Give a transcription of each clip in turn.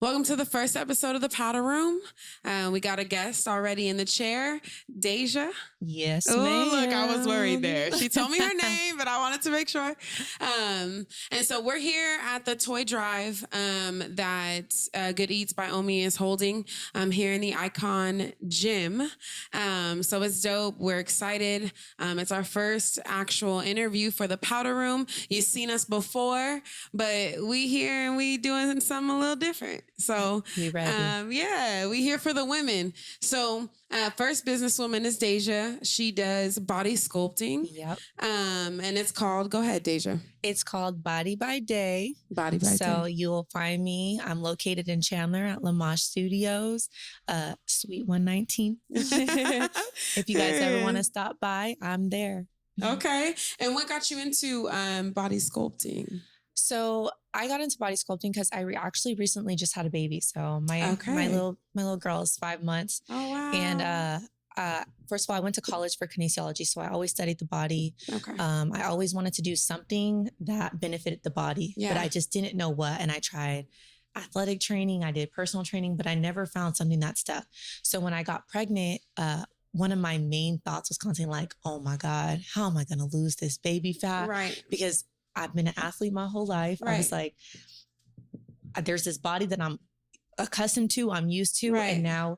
Welcome to the first episode of the Powder Room. We got a guest already in the chair, Deja. Yes, Oh, ma'am. look, I was worried there. She told me her name, but I wanted to make sure. And so we're here at the toy drive that Good Eats by Omi is holding here in the Icon Gym. So it's dope. We're excited. It's our first actual interview for the Powder Room. You've seen us before, but we here and we doing something a little different. So We ready. we here for the women. So first businesswoman is Deja. She does body sculpting. Yep. And it's called, go ahead, Deja. It's called Body by Day. Body by So Day. you will find me. I'm located in Chandler at Lamash Studios, Suite 119. If you guys ever want to stop by, I'm there. Okay. And what got you into body sculpting? So I got into body sculpting because I actually recently just had a baby. So my little girl is 5 months. Oh, wow. And first of all, I went to college for kinesiology, so I always studied the body. Okay. I always wanted to do something that benefited the body, but I just didn't know what. And I tried athletic training, I did personal training, but I never found something that stuck. So when I got pregnant, one of my main thoughts was constantly like, oh my God, how am I going to lose this baby fat? Right. Because I've been an athlete my whole life. Right. I was like, there's this body that I'm accustomed to, I'm used to. Right. And now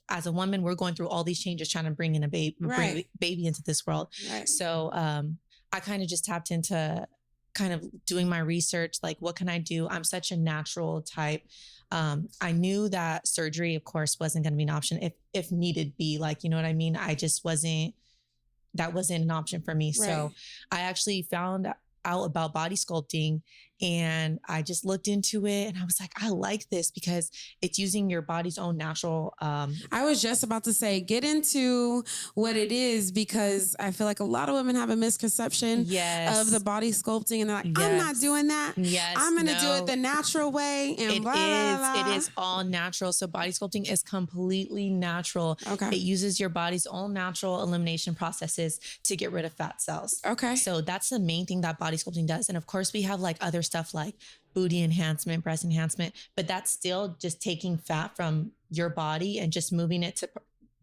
as a woman, we're going through all these changes, trying to bring in bring baby into this world. Right. So I kind of just tapped into kind of doing my research, like what can I do? I'm such a natural type. I knew that surgery, of course, wasn't going to be an option if needed be, like, you know what I mean? That wasn't an option for me. Right. So I actually found out about body sculpting and I just looked into it and I was like, I like this because it's using your body's own natural. I was just about to say, get into what it is, because I feel like a lot of women have a misconception of the body sculpting and they're like, I'm not doing that. Yes, I'm going to do it the natural way. And it is all natural. So body sculpting is completely natural. Okay. It uses your body's own natural elimination processes to get rid of fat cells. Okay. So that's the main thing that body sculpting does. And of course we have like other stuff like booty enhancement, breast enhancement, but that's still just taking fat from your body and just moving it to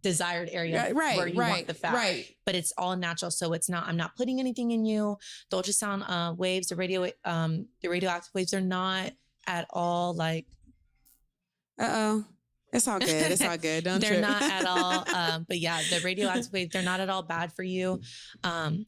desired area where you want the fat. Right. But it's all natural. So it's not, I'm not putting anything in you. The ultrasound waves, the radioactive waves are not at all like, it's all good. It's all good. Don't they're trip. not at all. But yeah, the radioactive waves, they're not at all bad for you.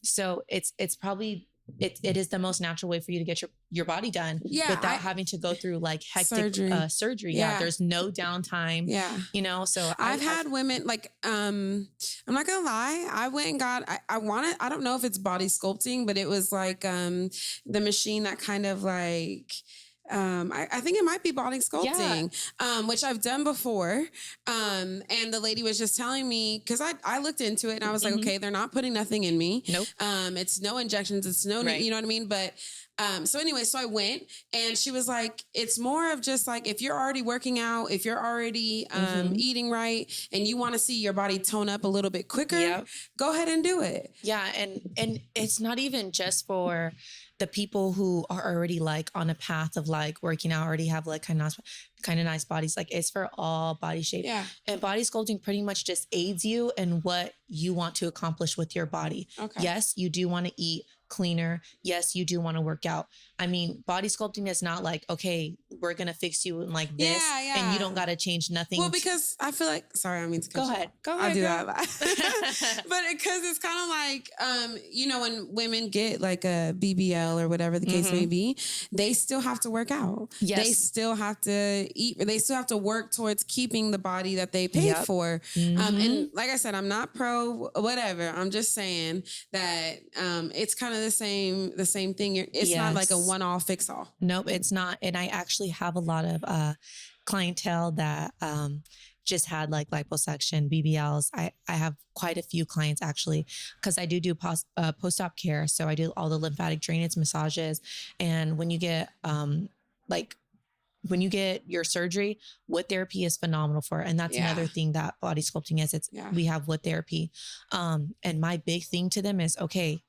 So it's probably, it is the most natural way for you to get your body done without having to go through like hectic surgery. Yeah. There's no downtime. Yeah. You know, so I've had women like, I'm not going to lie. I went and got, I don't know if it's body sculpting, but it was like, the machine that kind of like, I think it might be body sculpting, which I've done before. And the lady was just telling me, cause I looked into it and I was like, okay, they're not putting nothing in me. Nope. It's no injections. It's no, you know what I mean? But, so anyway, so I went and she was like, it's more of just like, if you're already working out, if you're already, eating right and you want to see your body tone up a little bit quicker, go ahead and do it. Yeah. And it's not even just for the people who are already like on a path of like working out, already have like kind of nice bodies. Like it's for all body shape. Yeah. And body sculpting pretty much just aids you in what you want to accomplish with your body. Okay. Yes, you do want to eat cleaner. Yes, you do want to work out. I mean, body sculpting is not like, okay, we're going to fix you in like this and you don't got to change nothing. Well, because I feel like, sorry, I mean to go ahead. I'll do that. But because it's kind of like, you know, when women get like a BBL or whatever the case may be, they still have to work out. Yes. They still have to eat. They still have to work towards keeping the body that they paid for. And like I said, I'm not pro whatever. I'm just saying that it's kind of the same thing. It's not like a one-all fix-all. Nope, it's not. And I actually have a lot of clientele that just had like liposuction, BBLs. I have quite a few clients actually, because I do post-op care. So I do all the lymphatic drainage massages. And when you get when you get your surgery, wood therapy is phenomenal for it. And that's another thing that body sculpting is. We have wood therapy. And my big thing to them is, okay,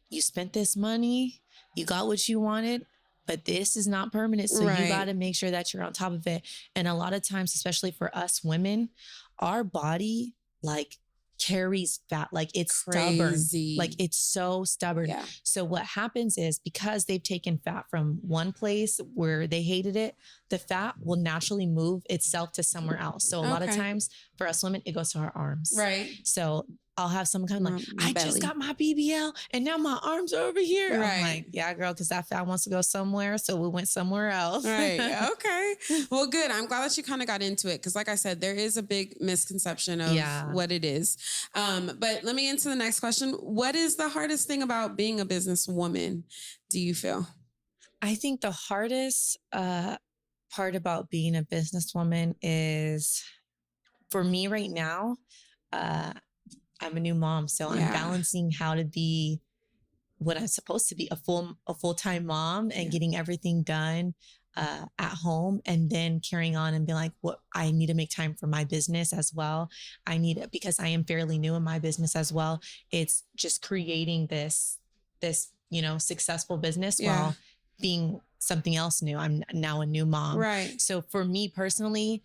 you spent this money, you got what you wanted. but this is not permanent. So Right. you got to make sure that you're on top of it. And a lot of times, especially for us women, our body like carries fat, like it's stubborn, Crazy. like it's so stubborn. Yeah. So what happens is because they've taken fat from one place where they hated it, the fat will naturally move itself to somewhere else. So a lot of Okay. times for us women, it goes to our arms. Right. So I'll have someone come like, My I belly. just got my BBL and now my arms are over here. I'm Right. like, yeah, girl, because that fat wants to go somewhere. So we went somewhere else. Right. Okay. Well, good. I'm glad that you kind of got into it because, like I said, there is a big misconception of Yeah. what it is. But let me into the next question. What is the hardest thing about being a businesswoman, do you feel? I think the hardest part about being a businesswoman is, for me right now, I'm a new mom, so Yeah. I'm balancing how to be what I'm supposed to be, a full-time mom, and Yeah. getting everything done at home, and then carrying on and being like, what, I need to make time for my business as well. I need it because I am fairly new in my business as well. It's just creating this successful business Yeah. while being something else new. I'm now a new mom. Right. So for me personally,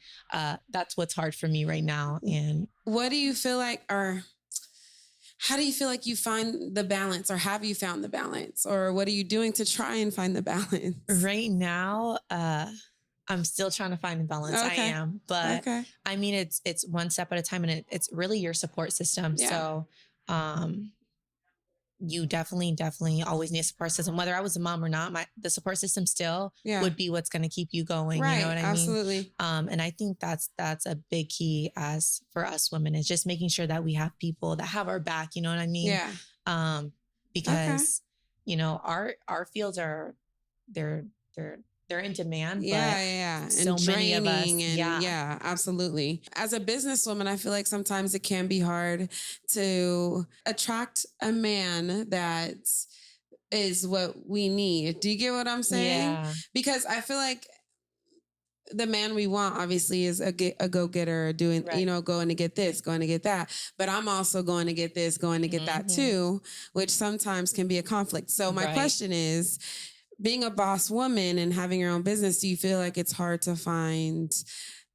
that's what's hard for me right now. And What do you feel like, or how do you feel like you find the balance, or have you found the balance, or what are you doing to try and find the balance? right now, I'm still trying to find the balance. I Okay. am, but Okay. I mean, it's one step at a time, and it's really your support system. Yeah. So, you definitely always need a support system. Whether I was a mom or not, the support system still Yeah. would be what's going to keep you going. Right. You know what I mean? Absolutely. And I think that's a big key for us women, is just making sure that we have people that have our back. You know what I mean? Yeah. Because our fields are they're in demand. Yeah. But And so many of us, draining and yeah, absolutely. As a businesswoman, I feel like sometimes it can be hard to attract a man that is what we need. Do you get what I'm saying? Yeah. Because I feel like the man we want obviously is a go-getter, doing, Right. going to get this, going to get that. But I'm also going to get this, going to get that Mhm. too, which sometimes can be a conflict. So my Right. question is, being a boss woman and having your own business, do you feel like it's hard to find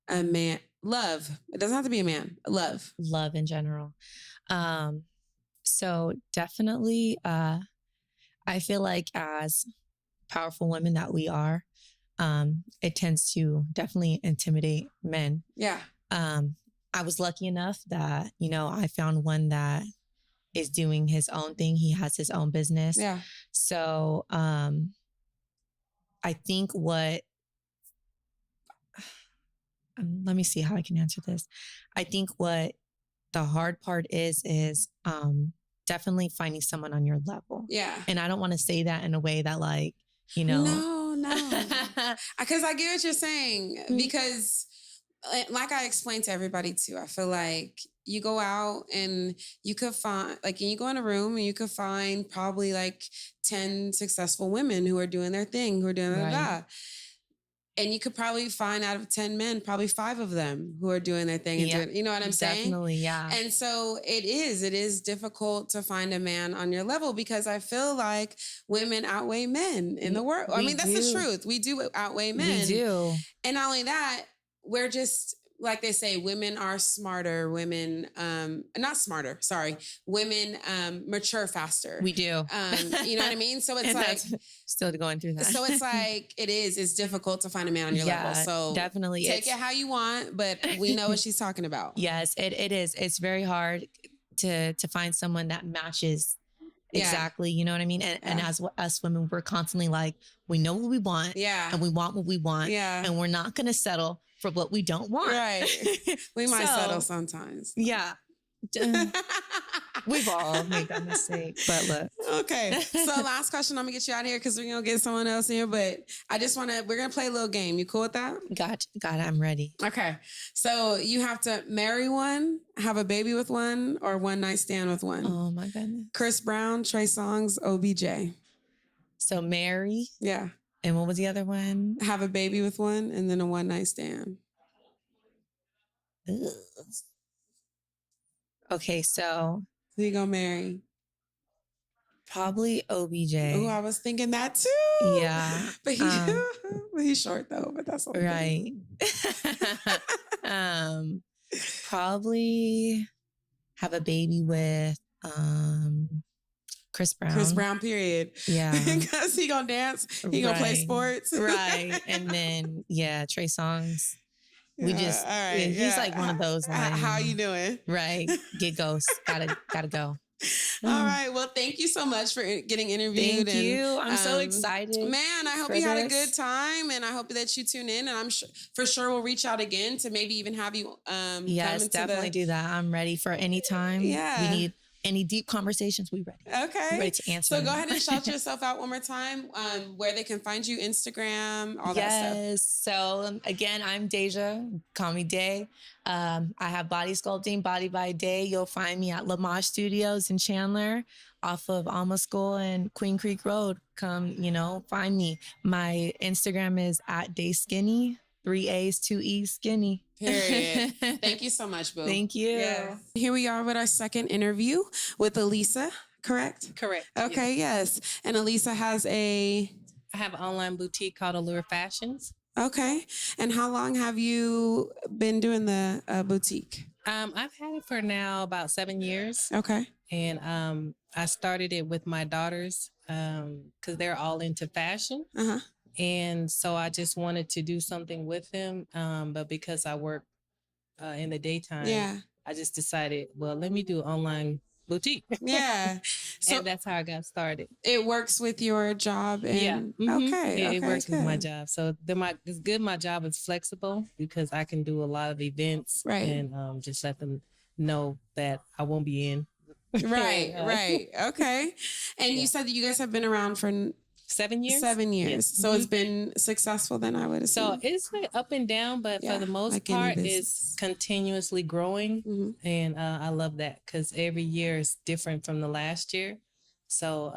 a man? Love. It doesn't have to be a man. Love. Love in general. So definitely, I feel like as powerful women that we are, it tends to definitely intimidate men. Yeah. I was lucky enough that, I found one that is doing his own thing. He has his own business. Yeah. So, I think let me see how I can answer this. I think what the hard part is definitely finding someone on your level. Yeah. And I don't want to say that in a way that No. Because I get what you're saying. Because like I explained to everybody too, I feel like you go out and you could find, you go in a room and you could find probably 10 successful women who are doing their thing, who are doing that. And you could probably find out of 10 men, probably 5 of them who are doing their thing and doing, you know what I'm saying? Definitely, yeah. And so it is difficult to find a man on your level, because I feel like women outweigh men in the world. I mean, that's the truth. We do outweigh men. We do. And not only that, we're just, like they say, women are smarter. Women, not smarter, sorry. Women mature faster. We do. You know what I mean? So it's like, still going through that. so it's like, it's difficult to find a man on your level. So definitely take it how you want, but we know what she's talking about. Yes, it is. It's very hard to find someone that matches exactly. You know what I mean? And as us women, we're constantly like, we know what we want. Yeah. And we want what we want. Yeah. And we're not going to settle for what we don't want. Right. We might settle sometimes. Yeah. We've all made that mistake, but look. Okay. So last question, I'm gonna get you out of here because we're gonna get someone else in here, but we're gonna play a little game. You cool with that? God, I'm ready. Okay. So you have to marry one, have a baby with one, or one night stand with one. Oh my goodness. Chris Brown, Trey Songz, OBJ. So marry. Yeah. And what was the other one? Have a baby with one, and then a one night stand. Ugh. Okay, so who you gonna marry? Probably OBJ. Oh, I was thinking that too. Yeah. But he's short though, but that's okay. Right. Probably have a baby with Chris Brown. Chris Brown, period. Yeah. Because he gonna dance, he gonna play sports. Right. And then, Trey Songz. We just, all right, he's like one of those lines. How you doing? Right. Get ghost. Gotta go. All right. Well, thank you so much for getting interviewed. Thank you. I'm so excited. Man, I hope you had a good time, and I hope that you tune in. And I'm for sure we'll reach out again to maybe even have you. Yes, definitely do that. I'm ready for any time. Yeah. We need any deep conversations. We ready. Okay. We're ready to answer. So go ahead and shout yourself out one more time. Where they can find you, Instagram, all that stuff. Yes. So again, I'm Deja. Call me Day. I have body sculpting, Body by Day. You'll find me at Lamage Studios in Chandler, off of Alma School and Queen Creek Road. Come, find me. My Instagram is @dayskinny. 3 A's, 2 E's, skinny. Period. Thank you so much, Boo. Thank you. Yeah. Here we are with our second interview with Elisa, correct? Correct. Okay, yes. And Elisa has I have an online boutique called Allure Fashions. Okay. And how long have you been doing the boutique? I've had it for now about 7 years. Okay. And I started it with my daughters because they're all into fashion. Uh-huh. And so I just wanted to do something with them. But because I work in the daytime, I just decided, well, let me do an online boutique. Yeah. So and that's how I got started. It works with your job. And, yeah. Mm-hmm. Okay. It works with my job. So it's good. My job is flexible because I can do a lot of events and just let them know that I won't be in. Right. Right. Okay. And you said that you guys have been around for 7 years. 7 years. Yes. So it's been successful then, I would assume. So it's like up and down, but for the most part, it's continuously growing. Mm-hmm. And I love that because every year is different from the last year. So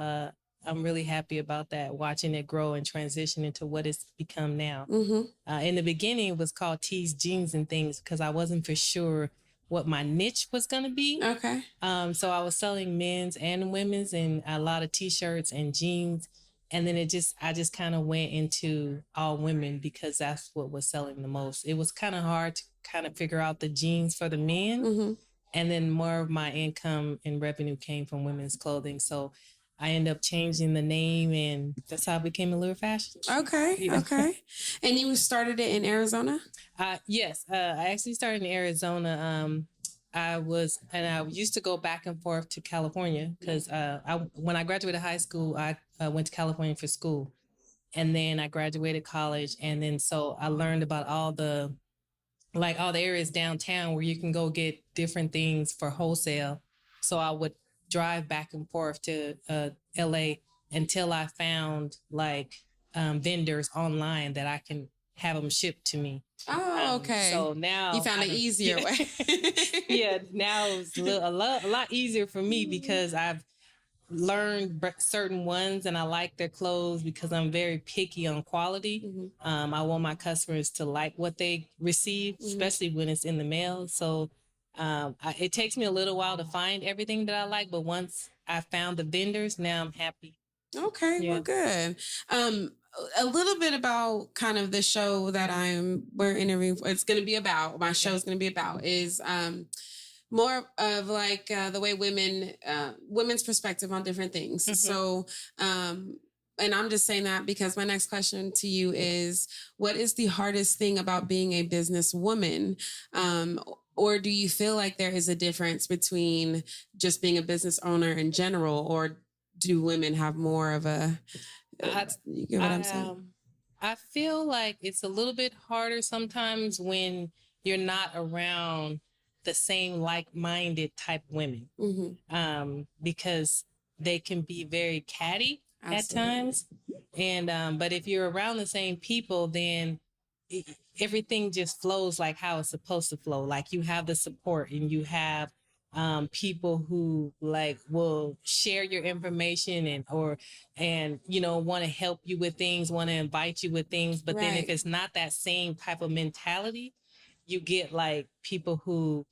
I'm really happy about that, watching it grow and transition into what it's become now. Mm-hmm. In the beginning, it was called Tees, Jeans, and Things because I wasn't for sure what my niche was going to be. Okay. So I was selling men's and women's and a lot of T-shirts and jeans. And then I just kind of went into all women because that's what was selling the most. It was kind of hard to kind of figure out the jeans for the men. Mm-hmm. And then more of my income and revenue came from women's clothing. So I ended up changing the name and that's how I became Allure Fashion. Okay. Yeah. Okay. And you started it in Arizona? Yes. I actually started in Arizona. I used to go back and forth to California because when I graduated high school, I went to California for school. And then I graduated college. And then so I learned about all the areas downtown where you can go get different things for wholesale. So I would drive back and forth to LA until I found vendors online that I can have them shipped to me. Oh, okay. So now you found an easier way. Yeah, now it's a lot easier for me because I've learned certain ones and I like their clothes because I'm very picky on quality. Mm-hmm. I want my customers to like what they receive, especially when it's in the mail. So it takes me a little while to find everything that I like, but once I found the vendors, now I'm happy. Okay, well, good. A little bit about kind of the show that we're interviewing. It's going to be about. My show is going to be about is more of the way women's perspective on different things. Mm-hmm. So, and I'm just saying that because my next question to you is, what is the hardest thing about being a businesswoman? Or do you feel like there is a difference between just being a business owner in general, or do women have more of a? You get what I'm saying? I feel like it's a little bit harder sometimes when you're not around the same like-minded type women, because they can be very catty at times. And but if you're around the same people, then everything just flows like how it's supposed to flow. Like you have the support and you have people who will share your information and want to help you with things, want to invite you with things. But then if it's not that same type of mentality, you get people who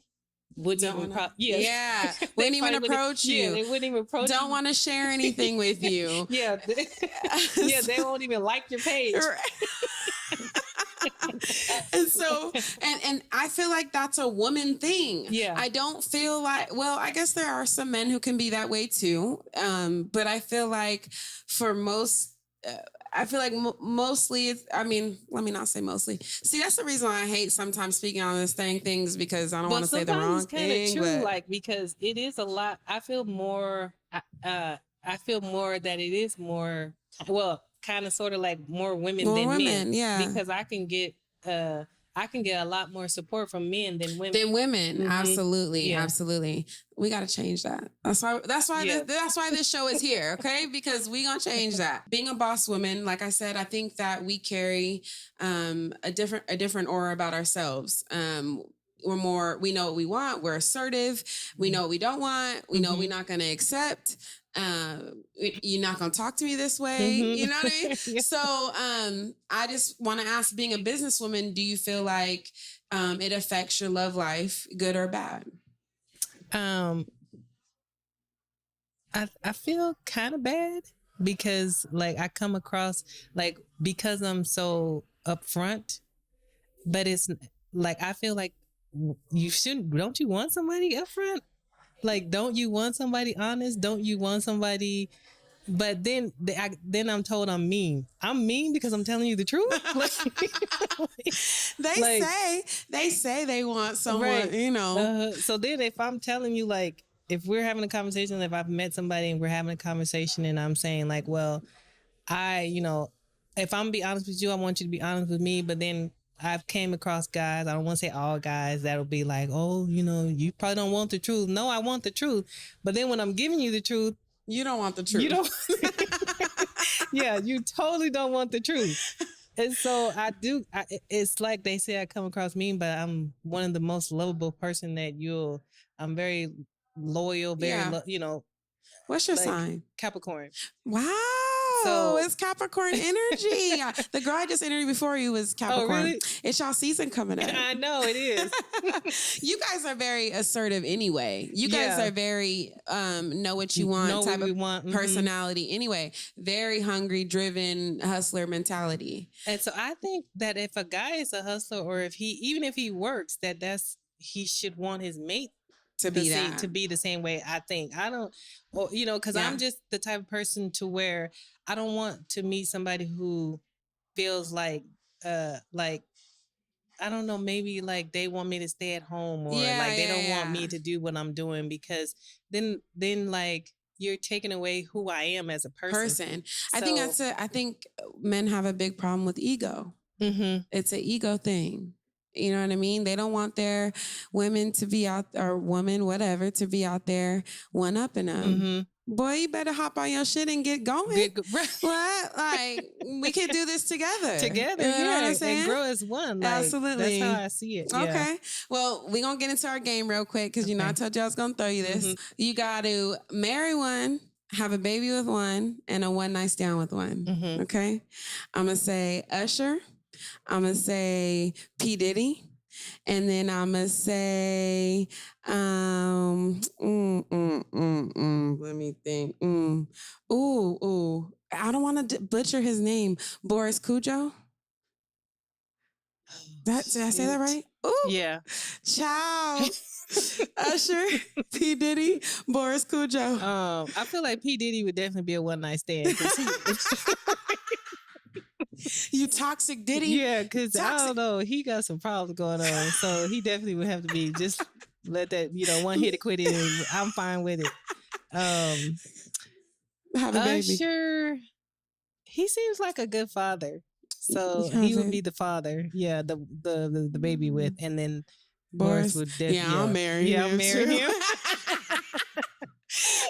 wouldn't Don't even wanna- yeah. yeah. They Wouldn't even probably wouldn't- approach Yeah, you. they wouldn't even approach Don't you. want to share anything with you. Yeah. Yeah, they won't even like your page. And so, and I feel like that's a woman thing. Yeah. I don't feel like, well, I guess there are some men who can be that way too. But I feel like for most, I feel like mostly, let me not say mostly. See, that's the reason why I hate sometimes speaking on this things because I don't want to say the wrong it's kind thing. of true, But like, because it is a lot. I feel more that it is more, well, kind of sort of like more women than men. yeah. Because I can get a lot more support from men than women. Mhm. Absolutely. Yeah. Absolutely. We got to change that. That's why Yeah. that's why this show is here. Okay. Because we going to change that. Being a boss woman, like I said, I think that we carry, a different aura about ourselves. We know what we want. We're assertive. We know what we don't want. We know we're not going to accept. You're not going to talk to me this way. You know what I mean? Yeah. So, I just want to ask, being a businesswoman, do you feel like, it affects your love life, good or bad? I feel kind of bad because, like, I come across, like, because I'm so upfront, but it's like, I feel like don't you want somebody upfront? Like, don't you want somebody honest? Don't you want somebody? But then I'm told I'm mean. I'm mean because I'm telling you the truth. They say they want someone, Right. you know. So then if I'm telling you, like, if we're having a conversation, if I've met somebody and we're having a conversation and I'm saying, like, well, if I'm gonna be honest with you, I want you to be honest with me. But then I've came across guys, I don't want to say all guys, that'll be like, oh, you probably don't want the truth. No, I want the truth. But then when I'm giving you the truth, You don't want the truth. you don't. Yeah, you totally don't want the truth. And so it's like they say I come across mean, but I'm one of the most lovable person I'm very loyal, very, Yeah. What's your like, sign? Capricorn. Wow. So- It's Capricorn energy. The girl I just interviewed before you was Capricorn. really? It's y'all season coming up. I know it is. You guys are very assertive anyway. You guys Yeah. are very know what you want Know type what we of want. Mhm. personality anyway. Very hungry, driven, hustler mentality. And so I think that if a guy is a hustler, or even if he works, he should want his mate To be that. to be the same way. I think I don't, because Yeah. I'm just the type of person to where I don't want to meet somebody who feels like I don't know, maybe like they want me to stay at home, or Yeah, like they don't yeah, want me yeah. to do what I'm doing, because then like you're taking away who I am as a person. I think men have a big problem with ego. Mm-hmm. It's an ego thing. You know what I mean? They don't want their women to be out, or woman, whatever, to be out there one upping them. Mm-hmm. Boy, you better hop on your shit and get going. Right. What? Like, we could do this together. Together, You know what I'm and saying? grow as one. Like, Absolutely. That's how I see it. Yeah. Okay. Well, we're going to get into our game real quick because, I told you I was going to throw you this. You got to marry one, have a baby with one, and a one night stand with one. Mhm. Okay. I'm going to say Usher. I'm going to say P. Diddy. And then I'm going to say, let me think. I don't want to butcher his name. Boris Cujo. Did I say that right? Ooh. Yeah. Ciao. Usher, P. Diddy, Boris Cujo. I feel like P. Diddy would definitely be a one night stand. You toxic Diddy. Yeah, because I Toxic. don't know, he got some problems going on, so he definitely would have to be just let that one hit it, quit it. And I'm fine with it. Have a baby. Usher, he seems like a good father, so Have he would it. be the father. Yeah, the baby with, and then Boris. Boris would definitely. Yeah, I'll marry him. Yeah, I'll marry too. him.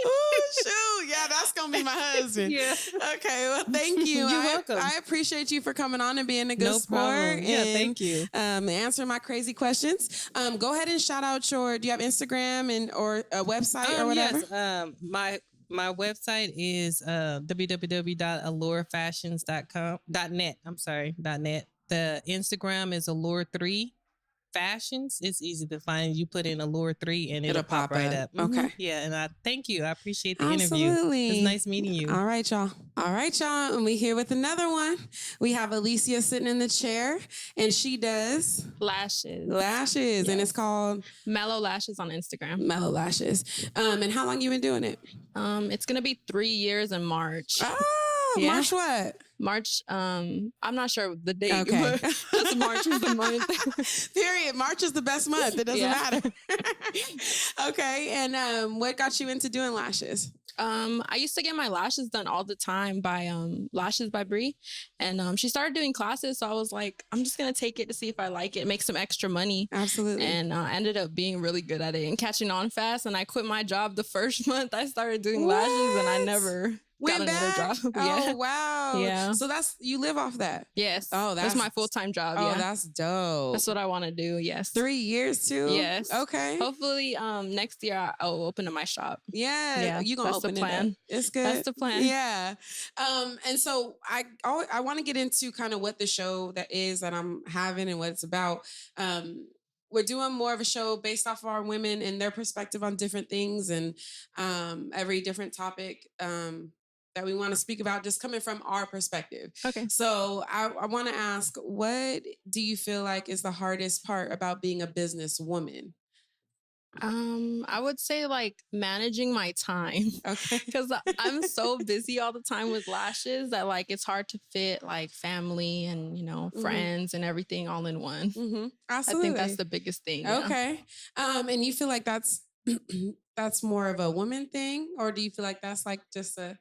Oh, shoot. Yeah, that's going to be my husband. Yeah. Okay, well, thank you. You're welcome. I appreciate you for coming on and being a good No sport. problem. Yeah, and, thank you. Answering my crazy questions. Go ahead and shout out do you have Instagram or a website or whatever? Yes. My website is www.allurefashions.net. I'm sorry, .net. The Instagram is allure3. fashions, it's easy to find. You put in Allure 3 and it'll It'll pop pop right up. up. Okay. Yeah, and I thank you. I appreciate the interview. Absolutely. It's nice meeting you. All right, y'all. All right, y'all. And we here with another one. We have Alicia sitting in the chair, and she does Lashes. lashes, and Yes. it's called Mellow Lashes on Instagram. Mellow Lashes. And how long you been doing it? It's gonna be 3 years in March. Oh, Yeah. March what? March. I'm not sure the date, Okay. but just March is the month. Period. March is the best month. It doesn't Yeah. matter. Okay. And what got you into doing lashes? I used to get my lashes done all the time by Lashes by Brie, and she started doing classes. So I was like, I'm just gonna take it to see if I like it, make some extra money. Absolutely. And I ended up being really good at it and catching on fast. And I quit my job the first month I started doing lashes, and I What? never got Went another back? job. Oh, Yeah. wow. Yeah. So you live off that. Yes. Oh, that's my that's- full-time job. Oh, Yeah. that's dope. That's what I want to do. Yes. 3 years too? Yes. Okay. Hopefully, next year I'll open up my shop. Yeah. Yeah, You gonna that's the open it up. plan. It's good. That's the plan. Yeah. And so I want to get into kind of what the show that is that I'm having and what it's about. We're doing more of a show based off of our women and their perspective on different things and every different topic that we want to speak about, just coming from our perspective. Okay. So I want to ask, what do you feel like is the hardest part about being a businesswoman? I would say like managing my time Okay. because I'm so busy all the time with lashes that like it's hard to fit like family and Mhm. friends and everything all in one. Mm-hmm. I Absolutely. think that's the biggest thing. Yeah. Okay. And you feel like that's that's more of a woman thing, or do you feel like that's like just a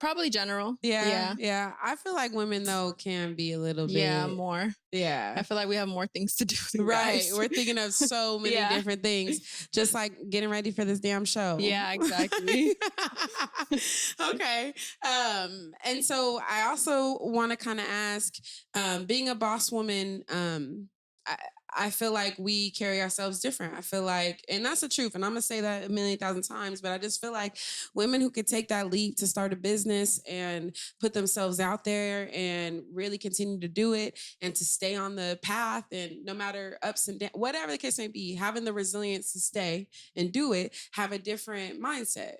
Probably general. yeah. I feel like women though can be a little bit Yeah, more. yeah. I feel like we have more things to do. Than Right. guys. We're thinking of so many Yeah. different things, just like getting ready for this damn show. Yeah, exactly. Okay. And so I also want to kind of ask, being a boss woman, I feel like we carry ourselves different. I feel like, and that's the truth. And I'm going to say that 1,000,000 times, but I just feel like women who could take that leap to start a business and put themselves out there and really continue to do it and to stay on the path, and no matter ups and downs, whatever the case may be, having the resilience to stay and do it, have a different mindset.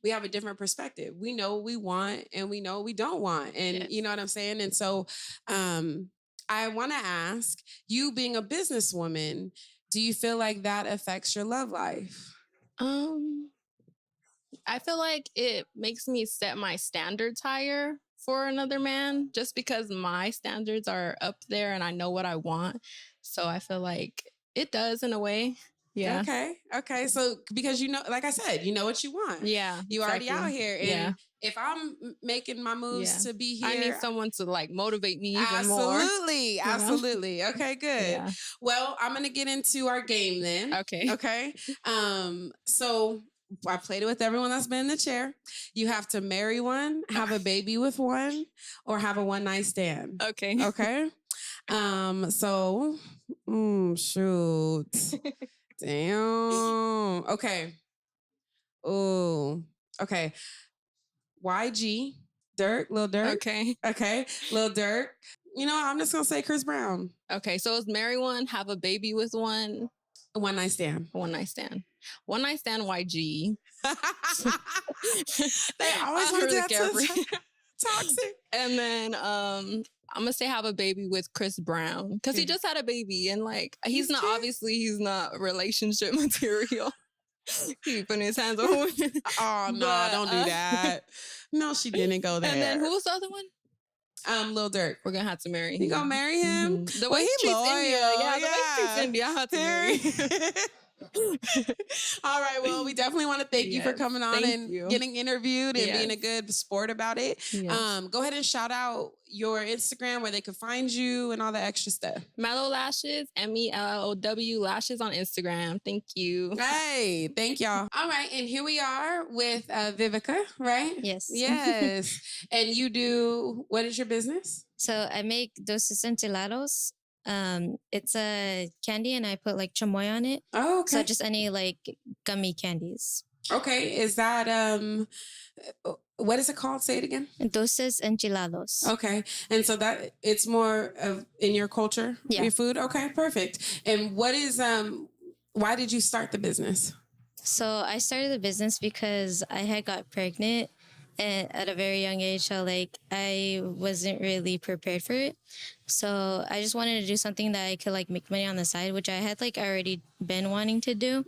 We have a different perspective. We know what we want and we know what we don't want. And Yes. you know what I'm saying? And so, I want to ask, you being a businesswoman, do you feel like that affects your love life? I feel like it makes me set my standards higher for another man just because my standards are up there and I know what I want. So I feel like it does in a way. Yeah. Okay. So because you know, like I said, you know what you want. Yeah. You already exactly. out here. And Yeah. if I'm making my moves Yeah. to be here, I need someone to like motivate me even more. absolutely. know? Absolutely. Okay, good. Yeah. Well, I'm gonna get into our game then. Okay. Okay. So I played it with everyone that's been in the chair. You have to marry one, have a baby with one, or have a one-night stand. Okay. Okay. So shoot. Damn. Okay. Oh. Okay. YG. Dirk, Lil Durk. Okay. Okay. Lil Durk. You know, I'm just gonna say Chris Brown. Okay. So it's marry one, have a baby with one, One night stand. one night stand. One night stand YG. They always I'm want to do really that carefree. to toxic. And then I'm gonna say have a baby with Chris Brown because he Yeah. just had a baby and like He's he's not relationship material. He be putting his hands on women. Oh no, But, don't do that. No, she didn't go there. And then who was the other one? Lil Durk. We're gonna have to marry him. You gonna marry him? Mhm. The Well, way he he treats loyal, India. Yeah, the way he treats yeah. India, I have to marry him. All right. Well, we definitely want to thank you for Yes, coming on thank and you. getting interviewed and being a Yes. good sport about it. Yes. Go ahead and shout out your Instagram where they can find you and all the extra stuff. Mellow Lashes, MELLOW Lashes on Instagram. Thank you. Hey, thank y'all. All right, and here we are with Vivica, right? Yes. Yes. And you do, what is your business? So I make dulces enchilados. It's a candy and I put like chamoy on it. Oh, okay. So just any like gummy candies. Okay, is that what is it called? Say it again. Dulces enchilados. Okay. And so that it's more of in your culture, Yeah. your food. Okay, perfect. And what is why did you start the business? So I started the business because I had got pregnant and at a very young age. So like I wasn't really prepared for it. So I just wanted to do something that I could like make money on the side, which I had like already been wanting to do.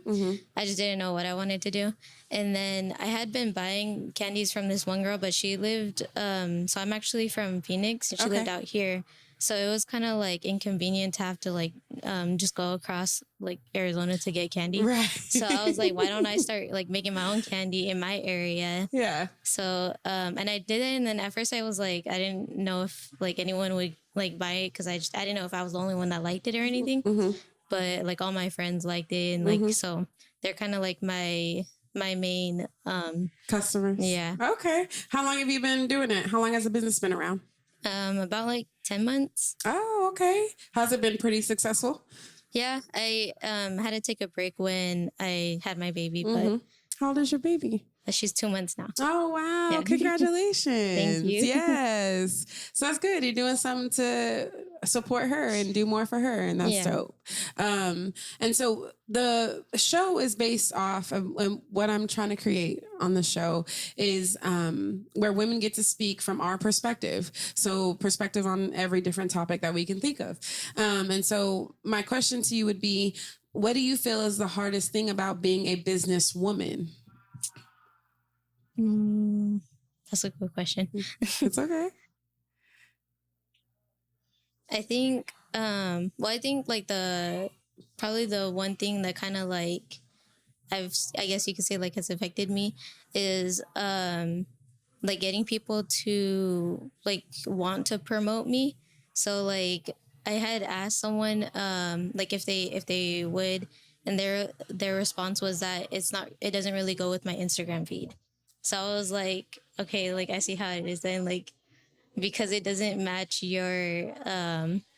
I just didn't know what I wanted to do. And then I had been buying candies from this one girl, but she lived, so I'm actually from Phoenix and she lived out here. So it was kind of like inconvenient to have to like just go across like Arizona to get candy. Right. So I was like, why don't I start like making my own candy in my area? Yeah. So and I did it, and then at first I was like, I didn't know if like anyone would like buy it because I didn't know if I was the only one that liked it or anything. But like all my friends liked it, and like so they're kind of like my main Customers. Yeah. Okay. How long have you been doing it? How long has the business been around? About like 10 months. Oh, okay. Has it been pretty successful? Yeah, I had to take a break when I had my baby, but How old is your baby? she's 2 months now. Oh, wow. Yeah. Congratulations. Thank you. Yes. So that's good. You're doing something to support her and do more for her. And that's dope. And so the show is based off of what I'm trying to create on the show is where women get to speak from our perspective. So perspective on every different topic that we can think of. And so my question to you would be, what do you feel is the hardest thing about being a businesswoman? That's a good question. It's okay. I think, I think like probably the one thing that kind of like I guess you could say like has affected me is like getting people to like want to promote me. So like I had asked someone like if they would, and their response was that it doesn't really go with my Instagram feed. So I was like, okay, like I see how it is then, like because it doesn't match your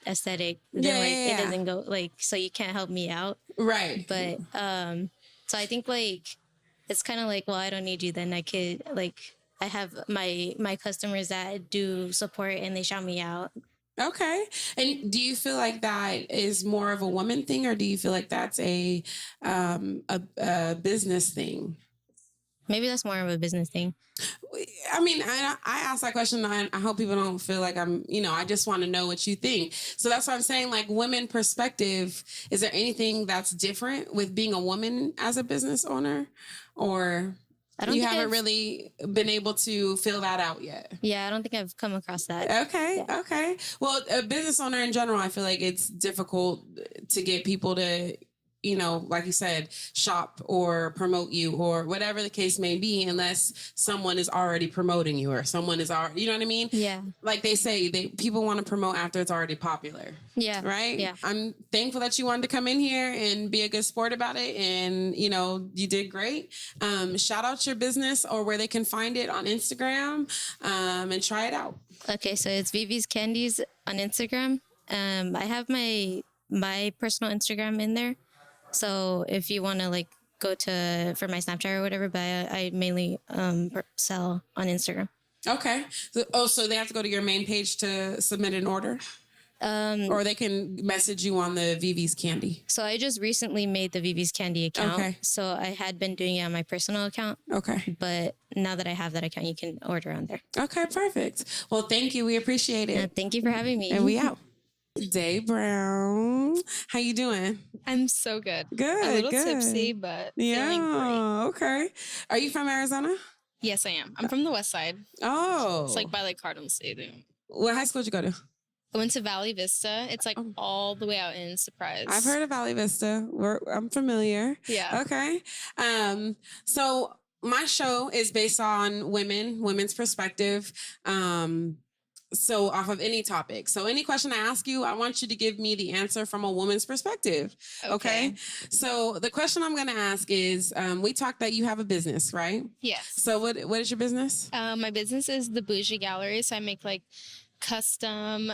aesthetic, then it doesn't go like, so you can't help me out. Right. But so I think like it's kind of like, well, I don't need you then. I could like I have my customers that do support and they shout me out. Okay. And do you feel like that is more of a woman thing, or do you feel like that's a business thing? Maybe that's more of a business thing. I mean, I asked that question. I hope people don't feel like I just want to know what you think. So that's what I'm saying. Like, women perspective, is there anything that's different with being a woman as a business owner, or you haven't really been able to fill that out yet? Yeah, I don't think I've come across that. Okay. Yeah. Okay. Well, a business owner in general, I feel like it's difficult to get people to, like you said, shop or promote you or whatever the case may be, unless someone is already promoting you or someone is already, you know what I mean? Yeah. Like they say, people want to promote after it's already popular. Yeah. Right? Yeah. I'm thankful that you wanted to come in here and be a good sport about it. And, you did great. Shout out your business or where they can find it on Instagram and try it out. Okay, so it's Vivi's Candies on Instagram. I have my personal Instagram in there. So if you want to like go for my Snapchat or whatever, but I mainly sell on Instagram. Okay. So they have to go to your main page to submit an order? Or they can message you on the Vivi's Candy? So I just recently made the Vivi's Candy account. Okay. So I had been doing it on my personal account. Okay. But now that I have that account, you can order on there. Okay, perfect. Well, thank you. We appreciate it. Thank you for having me. And we out. Day Brown. How you doing? I'm so good. Good. A little good. tipsy, but feeling great. Okay. Are you from Arizona? Yes, I am. I'm from the West Side. Oh. It's like by like Cardinal Stadium. What high school did you go to? I went to Valley Vista. It's like all the way out in Surprise. I've heard of Valley Vista. I'm familiar. Yeah. Okay. So my show is based on women's perspective. So off of any topic. So any question I ask you, I want you to give me the answer from a woman's perspective. Okay. So the question I'm going to ask is, we talked that you have a business, right? Yes. So what is your business? My business is the Bougie Gallery. So I make like custom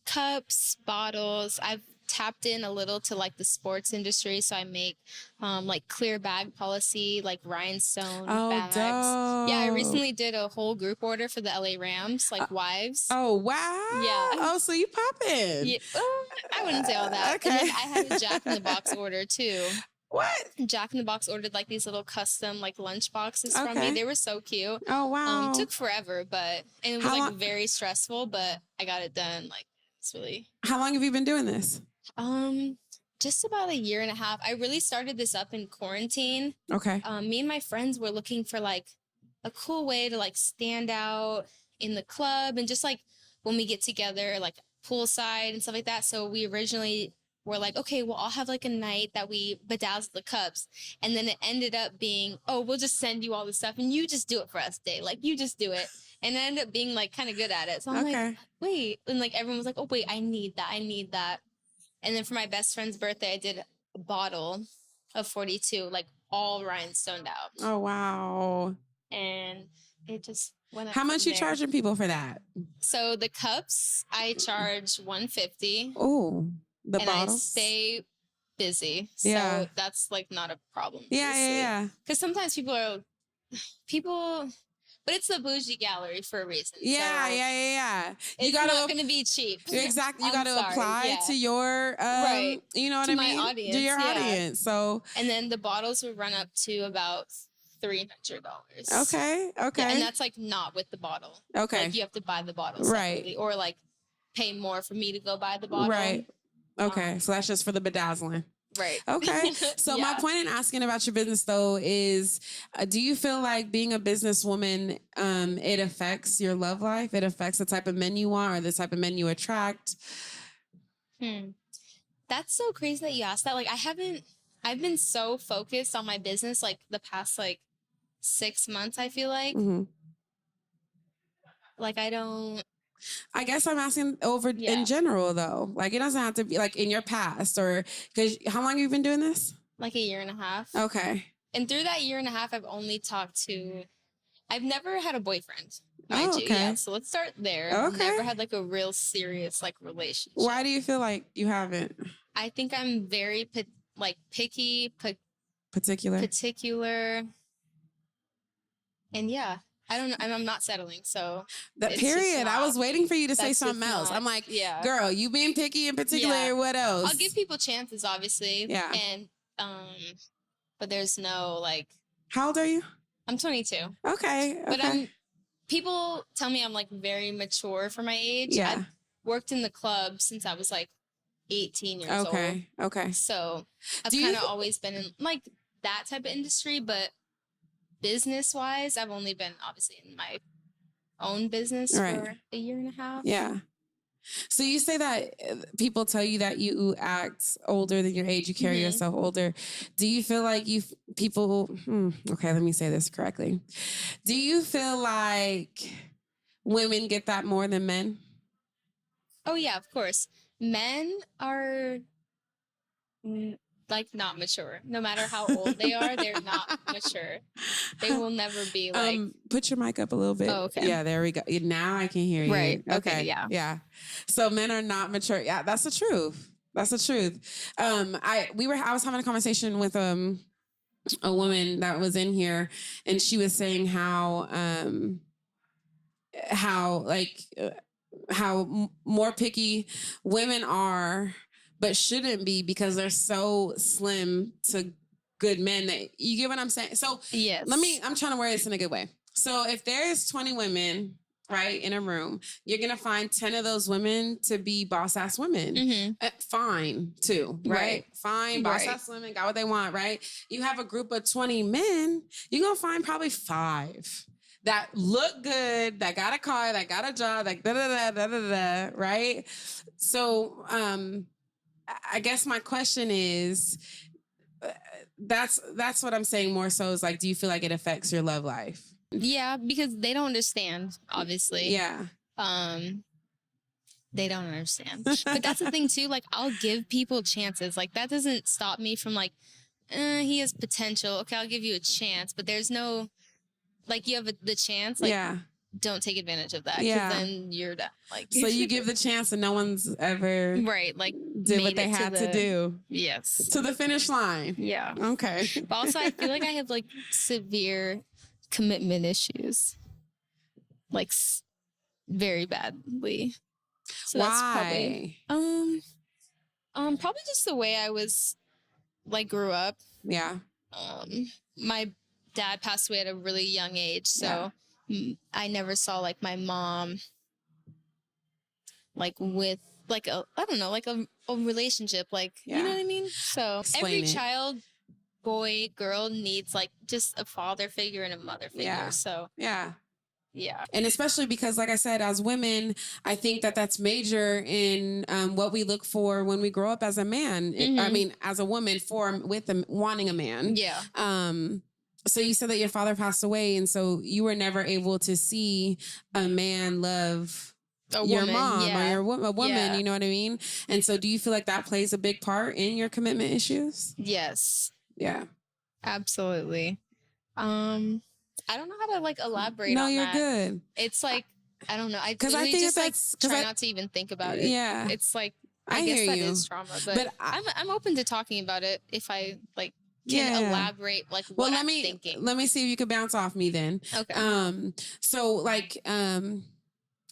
cups, bottles. I've tapped in a little to like the sports industry. So I make like clear bag policy, like rhinestone bags. Dope. Yeah, I recently did a whole group order for the LA Rams, like wives. Oh wow. Yeah. Oh, so you popping. Yeah, I wouldn't say all that. And Okay. then I had a Jack in the Box order too. What? Jack in the Box ordered like these little custom like lunch boxes from Okay. me. They were so cute. Oh wow. Took forever, and it was How like long- very stressful, but I got it done. Like it's really How long have you been doing this? just about a year and a half. I really started this up in quarantine. Okay. Me and my friends were looking for like a cool way to like stand out in the club and just like when we get together, like poolside and stuff like that. So we originally were like, okay, we'll all have like a night that we bedazzle the cups. And then it ended up being, oh, we'll just send you all the stuff and you just do it for us, Day. Like you just do it. And it ended up being like kind of good at it. So I'm Okay. like, wait. And like everyone was like, oh, wait, I need that. I need that. And then for my best friend's birthday, I did a bottle of 42, like all rhinestoned out. Oh wow. And it just went up. How much from you there. charging people for that? So the cups, I charge $150. Oh, the and bottles. I stay busy. So Yeah. that's like not a problem. Yeah. Because sometimes people, but it's the bougie gallery for a reason. Yeah. So You it's gotta not going to be cheap. exactly. You I'm got to sorry, apply yeah. to your Right. You know what To I my mean? audience, To your yeah. audience. So And then the bottles would run up to about $300. okay. Yeah, Okay. and that's like not with the bottle. Okay. Like you have to buy the bottle Right. separately, or like pay more for me to go buy the bottle. Right. Okay. So that's just for the bedazzling. Right. Okay. So my Yeah. point in asking about your business though is, do you feel like being a businesswoman, it affects your love life? It affects the type of men you want or the type of men you attract? That's so crazy that you asked that. Like I've been so focused on my business like the past like 6 months, I feel like. Mhm. Like I don't I guess I'm asking over Yeah. in general though. Like it doesn't have to be like in your past or because how long have you been doing this? like a year and a half. Okay. And through that year and a half I've only talked to I've never had a boyfriend. Oh, Mind you. okay. Yeah. So let's start there. I've Okay. never had like a real serious like relationship. Why do you feel like you haven't? I think I'm very picky, Particular. particular. And yeah, I don't know. I'm not settling. So That it's just period. I not- was waiting for you to say that's something just else. not- I'm like, yeah. girl, you being picky in particular. Yeah. What else? I'll give people chances, obviously. Yeah. And but there's no like How old are you? I'm 22. Okay. But okay. people tell me I'm like very mature for my age. Yeah. I've worked in the club since I was like 18 years old. Okay. Okay. So I've Do you kind of th- always been in like that type of industry, but business wise, I've only been obviously in my own business Right. for a year and a half. Yeah. So you say that people tell you that you act older than your age, you carry Mhm. yourself older. Do you feel like okay, let me say this correctly. Do you feel like women get that more than men? Oh yeah, of course. Men are like not mature. No matter how old they are, they're not mature. They will never be like Put your mic up a little bit. Oh, okay. Yeah, there we go. Now I can hear you. Right. Okay, yeah. Yeah. So men are not mature. Yeah, that's the truth. That's the truth. I was having a conversation with a woman that was in here, and she was saying how more picky women are, but shouldn't be because they're so slim to good men that you get what I'm saying. So yes. I'm trying to word this in a good way. So if there's 20 women, right, in a room, you're going to find 10 of those women to be boss ass women. Mhm. Fine too, right? Right. Fine, boss Right. ass women got what they want, right? You have a group of 20 men, you're going to find probably 5 that look good, that got a car, that got a job, like da-da-da, right? So I guess my question is, that's what I'm saying more so is like, do you feel like it affects your love life? Yeah, because they don't understand, obviously. Yeah. They don't understand. But that's the thing too, like I'll give people chances. Like that doesn't stop me from like, he has potential. Okay, I'll give you a chance, but there's no like you have the chance, like yeah. don't take advantage of that. 'Cause Yeah. then you're done. Like So you give the chance and no one's ever right, like did what made they it had to the- do Yes. to the finish line. Yeah. Okay. But also I feel like I have like severe commitment issues, like very badly. So that's Why? probably just the way I was like grew up. Yeah. My dad passed away at a really young age, so I never saw like my mom like with like a I don't know like a relationship, like you know what I mean. So Explain every it. child, boy, girl needs like just a father figure and a mother figure. Yeah. So Yeah. yeah. And especially because, like I said, as women, I think that that's major in what we look for when we grow up as a man. I mean, as a woman, wanting a man. Yeah. So you said that your father passed away, and so you were never able to see a man love your woman, mom yeah. or a woman. Yeah. You know what I mean? And so, do you feel like that plays a big part in your commitment issues? Yes. Yeah. Absolutely. I don't know how to like elaborate No, on you're that. good. It's like I don't know. I 'Cause I literally think just that's- like 'cause try I- not to even think about it. Yeah. It's like I I guess hear that you. is trauma, but I'm open to talking about it if I like can Yeah. elaborate like Well, what let I'm me thinking. let me see if you could bounce off me then. Okay. So like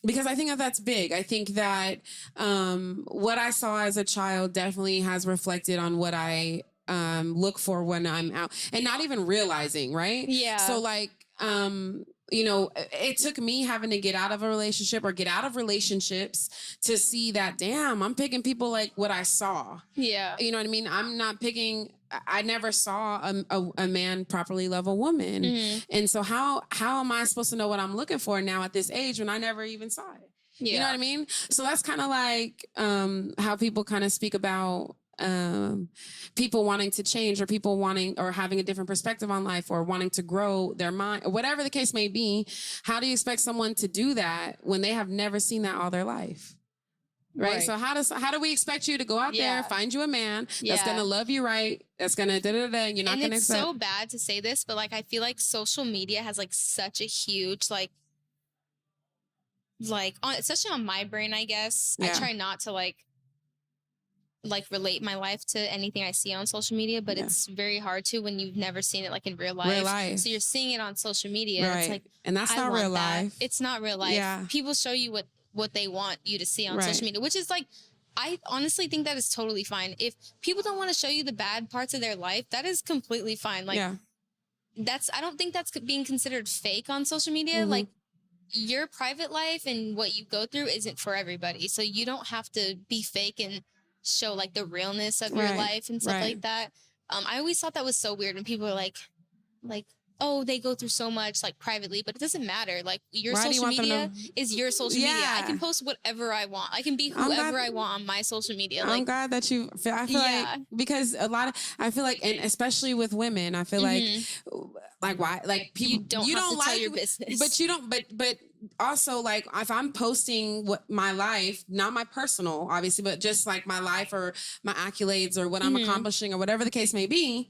because I think that that's big. I think that what I saw as a child definitely has reflected on what I look for when I'm out, and not even realizing, right? Yeah. So like you know, it took me having to get out of a relationship or get out of relationships to see that, damn, I'm picking people like what I saw. Yeah. You know what I mean? I'm not picking. I never saw a man properly love a woman, and so how am I supposed to know what I'm looking for now at this age when I never even saw it? Yeah. You know what I mean? So that's kind of like how people kind of speak about people wanting to change, or people wanting or having a different perspective on life, or wanting to grow their mind, or whatever the case may be. How do you expect someone to do that when they have never seen that all their life? Right. So how do we expect you to go out there, find you a man that's gonna love you right, that's gonna and you're not and gonna it's accept. so bad to say this, but like I feel like social media has like such a huge like especially on my brain, I guess. Yeah. I try not to like relate my life to anything I see on social media, but it's very hard to when you've never seen it like in real life. So you're seeing it on social media. Right. And it's like, and that's not real life. It's not real life. Yeah. People show you what they want you to see on social media, which is like, I honestly think that is totally fine. If people don't want to show you the bad parts of their life, that is completely fine. Like I don't think that's being considered fake on social media. Like your private life and what you go through isn't for everybody. So you don't have to be fake and show like the realness of your life and stuff like that. I always thought that was so weird when people are like, oh, they go through so much like privately, but it doesn't matter. Like your social media is your social media. I can post whatever I want. I can be whoever I want on my social media. I'm glad that I feel like, because I feel like, and especially with women, I feel like why, like people, you don't tell your business, but you don't, but also like if I'm posting my life, not my personal, obviously, but just like my life or my accolades or what I'm accomplishing or whatever the case may be,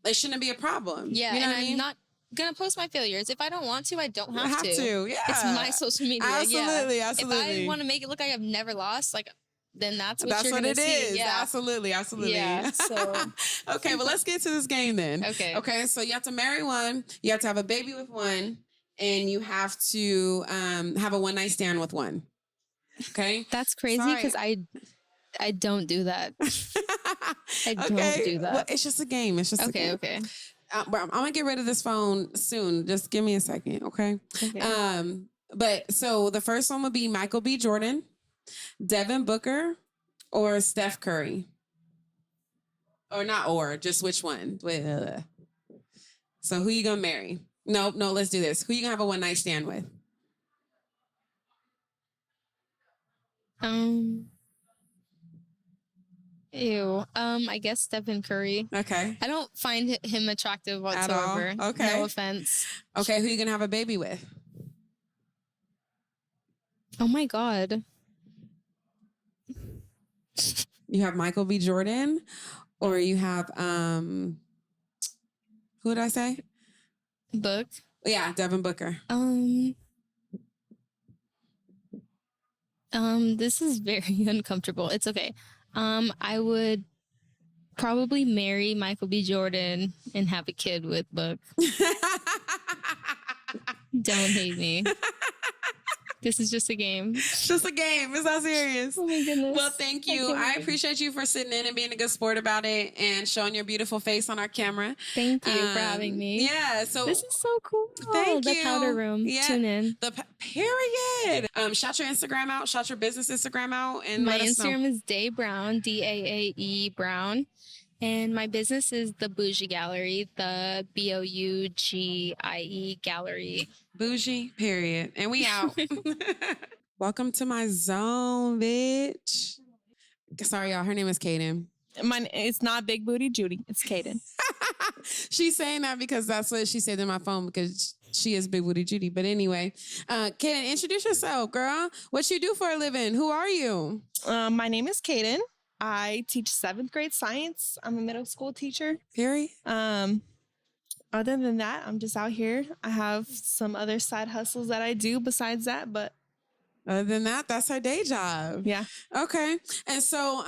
it shouldn't be a problem. Yeah, you know and what I mean? I'm not gonna post my failures. If I don't want to, I don't have to. Yeah, it's my social media. Absolutely. If I want to make it look like I've never lost, like then that's what you're gonna see. Is. Yeah, absolutely. Yeah. So okay, well, let's get to this game then. Okay. So you have to marry one, you have to have a baby with one, and you have to have a one night stand with one. Okay, that's crazy because I don't do that. I don't do that. Well, it's just a game. It's just okay. A game. I'm gonna get rid of this phone soon. Just give me a second, okay? But so the first one would be Michael B. Jordan, Devin Booker, or Steph Curry. Or not just which one? So who you gonna marry? No, let's do this. Who you gonna have a one night stand with? I guess Stephen Curry. Okay. I don't find him attractive whatsoever. At all? Okay. No offense. Okay, who you gonna have a baby with? Oh my God. You have Michael B. Jordan, or you have who did I say? Book. Yeah, Devin Booker. This is very uncomfortable. It's okay. I would probably marry Michael B. Jordan and have a kid with Book. Don't hate me. This is just a game. It's just a game. It's not serious. Oh my goodness. Well, thank you. can't I wait. appreciate you for sitting in and being a good sport about it and showing your beautiful face on our camera. Thank you for having me. Yeah. So This is so cool. Thank the you. powder room. Yeah. Tune in. period. Shout your Instagram out. Shout your business Instagram out, and My let us know. Instagram is Day Brown, DAAE Brown. And my business is the Bougie Gallery, the BOUGIE Gallery. Bougie. Period. And we out. Welcome to my zone, bitch. Sorry, y'all. Her name is Kaden. It's not Big Booty Judy. It's Kaden. She's saying that because that's what she said in my phone because she is Big Booty Judy. But anyway, Kaden, introduce yourself, girl. What you do for a living? Who are you? My name is Kaden. I teach 7th grade science. I'm a middle school teacher. Period. Other than that, I'm just out here. I have some other side hustles that I do besides that, but Other than that, that's her day job. yeah. Okay. And so,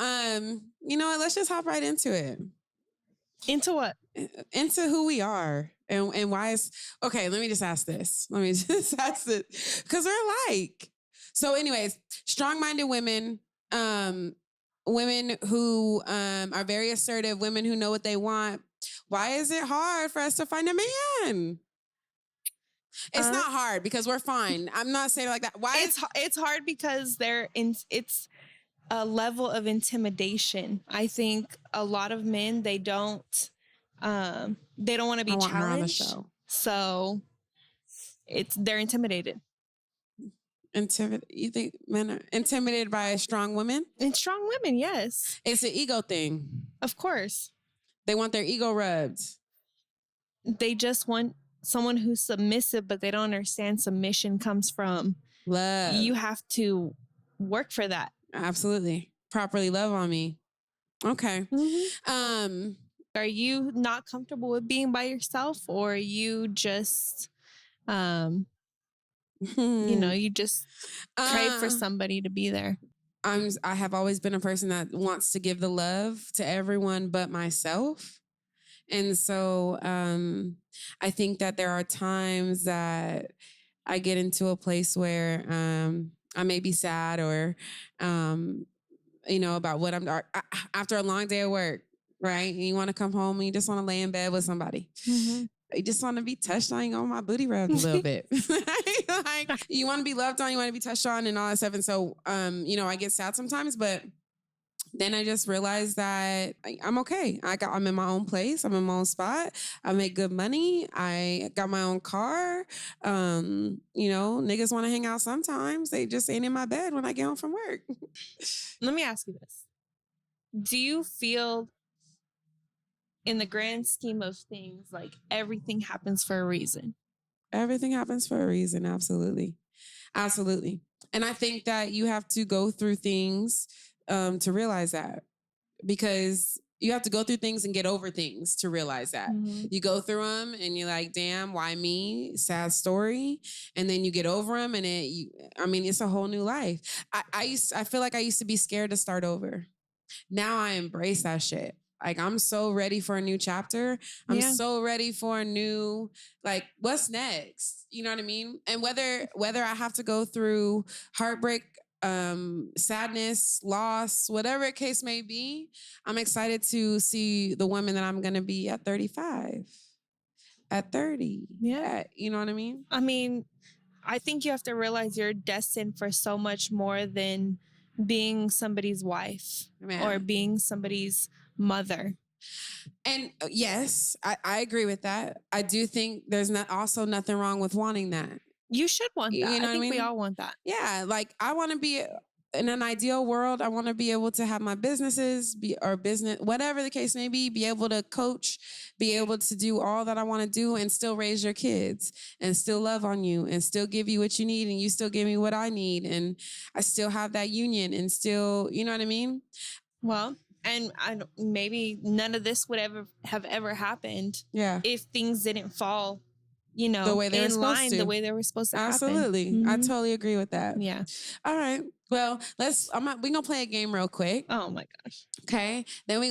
you know what? Let's just hop right into it. Into what? Into who we are and why it's okay. Let me just ask this. Because we're alike. So, anyways, strong-minded women, women who are very assertive, women who know what they want. Why is it hard for us to find a man? It's not hard because we're fine. I'm not saying it like that. Why? It's hard because it's a level of intimidation. I think a lot of men they don't want to be I want her on the challenged. show. So they're intimidated. You think men are intimidated by a strong woman? And strong women, yes. It's an ego thing. Of course. They want their ego rubbed. They just want someone who's submissive, but they don't understand submission comes from Love. you have to work for that. Absolutely. Properly love on me. Okay. Are you not comfortable with being by yourself, or are you just you just crave for somebody to be there? I have always been a person that wants to give the love to everyone but myself. And so I think that there are times that I get into a place where I may be sad or, about what I'm after a long day of work, right? And you want to come home and you just want to lay in bed with somebody. You just want to be touched on. You want my booty rubbed a little bit. Like, you want to be loved on, you want to be touched on and all that stuff. And so, I get sad sometimes, but then I just realized that I'm okay. I'm in my own place. I'm in my own spot. I make good money. I got my own car. Niggas want to hang out sometimes. They just ain't in my bed when I get home from work. Let me ask you this. Do you feel in the grand scheme of things, like everything happens for a reason? Everything happens for a reason. Absolutely. Absolutely. And I think that you have to go through things to realize that, because you have to go through things and get over things to realize that. You go through them and you're like, damn, why me? Sad story. And then you get over them and it's a whole new life. I feel like I used to be scared to start over. Now I embrace that shit. Like, I'm so ready for a new chapter. I'm so ready for a new, like, what's next? You know what I mean? And whether I have to go through heartbreak, sadness, loss, whatever the case may be, I'm excited to see the woman that I'm going to be at 35, at 30. Yeah. You know what I mean? I mean, I think you have to realize you're destined for so much more than being somebody's wife or being somebody's mother. And yes, I agree with that. I do think there's also nothing wrong with wanting that. You should want that. You know I what I think mean? we all want that. Yeah, like I want to be in an ideal world. I want to be able to have my businesses business, whatever the case may be able to coach, be able to do all that I want to do and still raise your kids and still love on you and still give you what you need and you still give me what I need. And I still have that union and still, you know what I mean? Well, and maybe none of this would have ever happened if things didn't fall you know, The way they were in supposed line to. the way they were supposed to happen. Absolutely. I Mhm. totally agree with that. Yeah. All right. Well, we're gonna play a game real quick. Oh my gosh. Okay. Then we're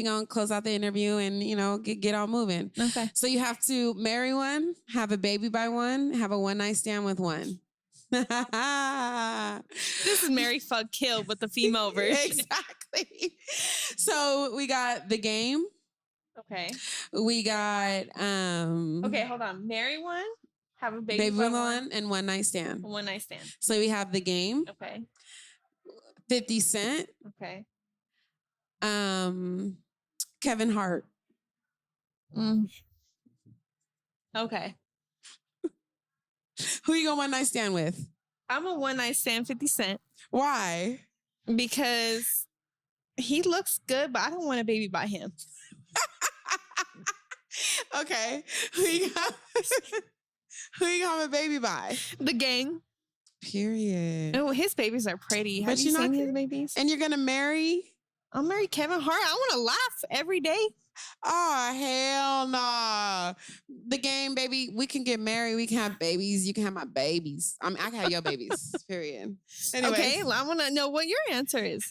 gonna close out the interview and get all moving. Okay. So you have to marry one, have a baby by one, have a one night stand with one. This is Mary Fuck Kill, but the female version. Exactly. So we got the game. Okay. We got Okay, hold on. Marry one, have a baby, baby by with one and one night stand. one night stand. So we have the game, Okay. 50 Cent, Okay. Kevin Hart. Okay. Who you going one night stand with? I'm a one night stand 50 Cent Why? because he looks good, but I don't want a baby by him. Okay. Who you got? Who you got a baby by? The gang. Period. Oh, his babies are pretty. Have But you you're not seen his gonna- babies? And you're gonna marry? I'll marry Kevin Hart. I want to laugh every day. Oh, hell nah. The game, baby. We can get married. We can have babies. You can have my babies. I can have your babies. Period. Anyways. Okay, well, I want to know what your answer is.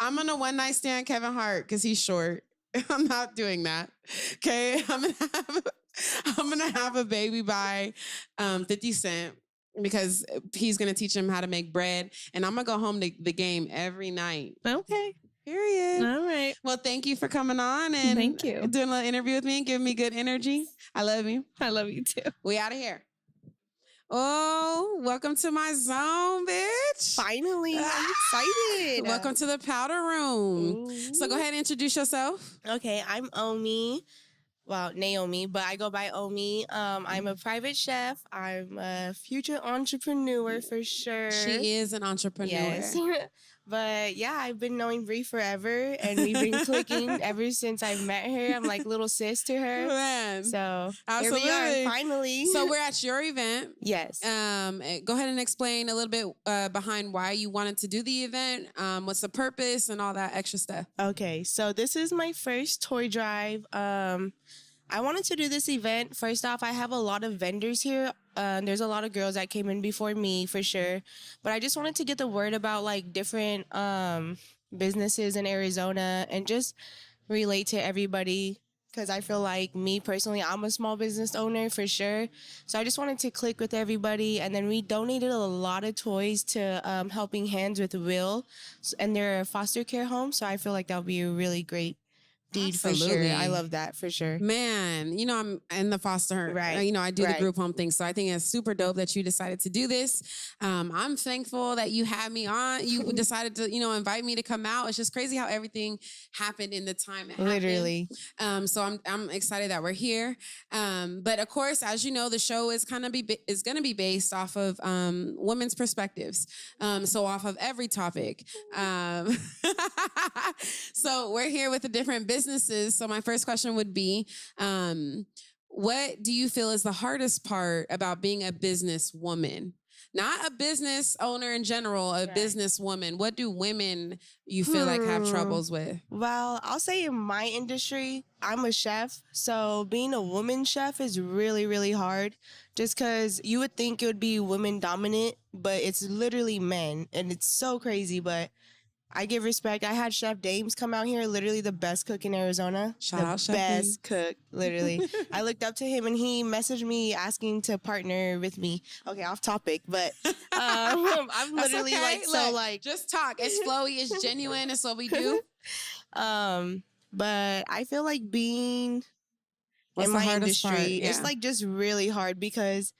I'm gonna one night stand Kevin Hart because he's short. I'm not doing that. Okay. I'm gonna have a baby by 50 Cent because he's gonna teach him how to make bread. And I'm gonna go home to the game every night. Okay. Period. All right. Well, thank you for coming on and Thank you. doing a little interview with me and giving me good energy. I love you. I love you too. We out of here. Oh, welcome to my zone, bitch. Finally, I'm excited. Welcome to the powder room. So go ahead and introduce yourself. Okay, I'm Omi. Well, Naomi, but I go by Omi. I'm a private chef. I'm a future entrepreneur for sure. She is an entrepreneur. Yes. But yeah, I've been knowing Bree forever, and we've been clicking ever since I met her. I'm like little sis to her. Man. So Absolutely. here we are, finally. So we're at your event. Yes. Go ahead and explain a little bit behind why you wanted to do the event, what's the purpose, and all that extra stuff. Okay, so this is my first toy drive. I wanted to do this event. First off, I have a lot of vendors here. There's a lot of girls that came in before me for sure. But I just wanted to get the word about like different businesses in Arizona and just relate to everybody. Because I feel like me personally, I'm a small business owner for sure. So I just wanted to click with everybody. And then we donated a lot of toys to Helping Hands with Will. And they're a foster care home. So I feel like that would be a really great deed for sure. Absolutely. I love that for sure. Man, I'm in the foster, Right, I do the right. group home thing. So I think it's super dope that you decided to do this. I'm thankful that you had me on. You decided to, invite me to come out. It's just crazy how everything happened in the time it happened. Literally. So I'm excited that we're here. But of course, as you know, the show is going to be based off of women's perspectives. So off of every topic. So we're here with the different businesses. So my first question would be, what do you feel is the hardest part about being a businesswoman? Not a business owner in general, a businesswoman. What do women you feel like have troubles with? Well, I'll say in my industry, I'm a chef. So being a woman chef is really, really hard just because you would think it would be women dominant, but it's literally men. And it's so crazy, but I give respect. I had Chef Dames come out here, literally the best cook in Arizona. Shout the out Chef best cook, literally. I looked up to him and he messaged me asking to partner with me. Okay, off topic, but I'm That's literally okay. like so Look, like just talk. It's flowy, it's genuine, it's what we do. But I feel like being What's in the my hardest industry, part? it's Yeah. like just really hard because